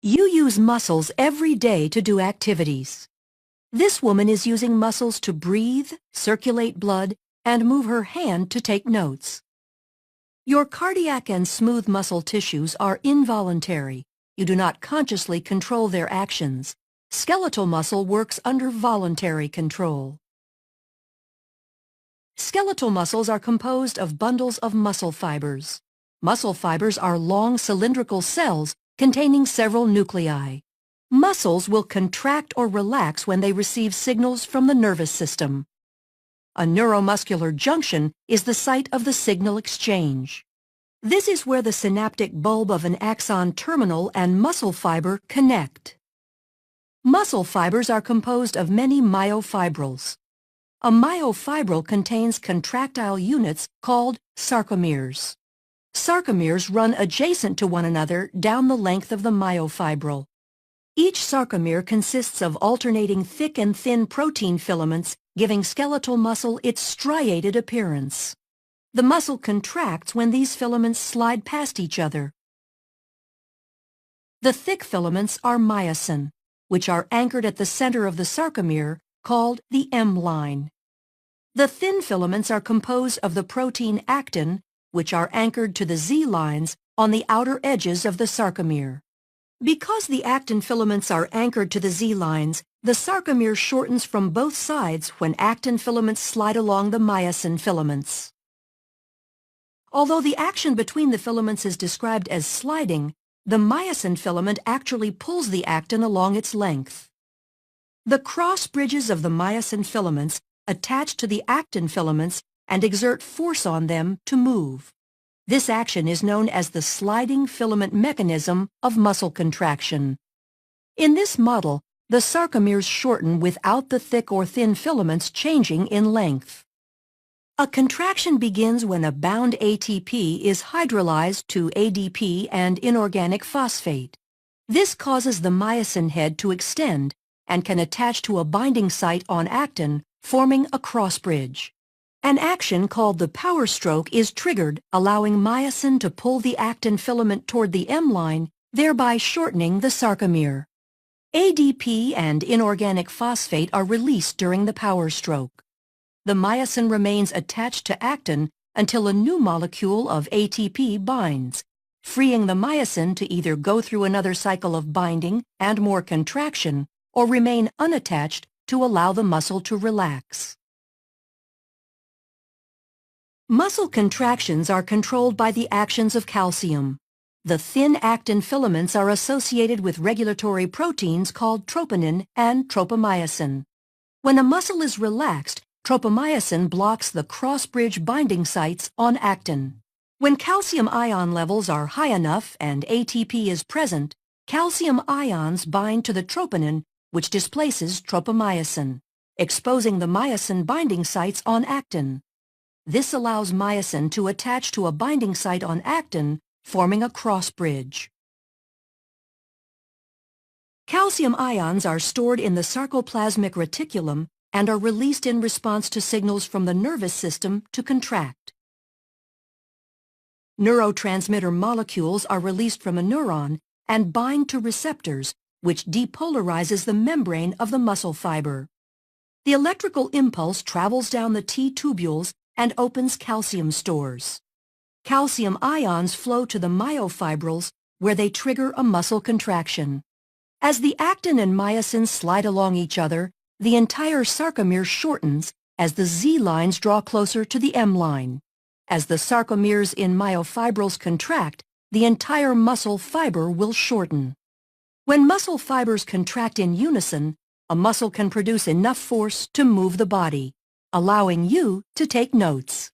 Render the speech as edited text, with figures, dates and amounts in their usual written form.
You use muscles every day to do activities. This woman is using muscles to breathe, circulate blood, and move her hand to take notes. Your cardiac and smooth muscle tissues are involuntary. You do not consciously control their actions. Skeletal muscle works under voluntary control. Skeletal muscles are composed of bundles of muscle fibers. Muscle fibers are long cylindrical cells containing several nuclei. Muscles will contract or relax when they receive signals from the nervous system. A neuromuscular junction is the site of the signal exchange. This is where the synaptic bulb of an axon terminal and muscle fiber connect. Muscle fibers are composed of many myofibrils. A myofibril contains contractile units called sarcomeres. Sarcomeres run adjacent to one another down the length of the myofibril. Each sarcomere consists of alternating thick and thin protein filaments, giving skeletal muscle its striated appearance. The muscle contracts when these filaments slide past each other. The thick filaments are myosin, which are anchored at the center of the sarcomere, called the M line. The thin filaments are composed of the protein actin, which are anchored to the Z lines on the outer edges of the sarcomere. Because the actin filaments are anchored to the Z lines, the sarcomere shortens from both sides when actin filaments slide along the myosin filaments. Although the action between the filaments is described as sliding, the myosin filament actually pulls the actin along its length. The cross bridges of the myosin filaments attach to the actin filaments and exert force on them to move. This action is known as the sliding filament mechanism of muscle contraction. In this model, the sarcomeres shorten without the thick or thin filaments changing in length. A contraction begins when a bound ATP is hydrolyzed to ADP and inorganic phosphate. This causes the myosin head to extend and can attach to a binding site on actin, forming a cross bridge. An action called the power stroke is triggered, allowing myosin to pull the actin filament toward the M line, thereby shortening the sarcomere. ADP and inorganic phosphate are released during the power stroke. The myosin remains attached to actin until a new molecule of ATP binds, freeing the myosin to either go through another cycle of binding and more contraction or remain unattached to allow the muscle to relax. Muscle contractions are controlled by the actions of calcium. The thin actin filaments are associated with regulatory proteins called troponin and tropomyosin. When a muscle is relaxed, tropomyosin blocks the cross-bridge binding sites on actin. When calcium ion levels are high enough and ATP is present, calcium ions bind to the troponin, which displaces tropomyosin, exposing the myosin binding sites on actin. This allows myosin to attach to a binding site on actin, forming a cross bridge. Calcium ions are stored in the sarcoplasmic reticulum and are released in response to signals from the nervous system to contract. Neurotransmitter molecules are released from a neuron and bind to receptors, which depolarizes the membrane of the muscle fiber. The electrical impulse travels down the T tubules and opens calcium stores. Calcium ions flow to the myofibrils where they trigger a muscle contraction. As the actin and myosin slide along each other, the entire sarcomere shortens as the Z lines draw closer to the M line. As the sarcomeres in myofibrils contract, the entire muscle fiber will shorten. When muscle fibers contract in unison, a muscle can produce enough force to move the body, allowing you to take notes.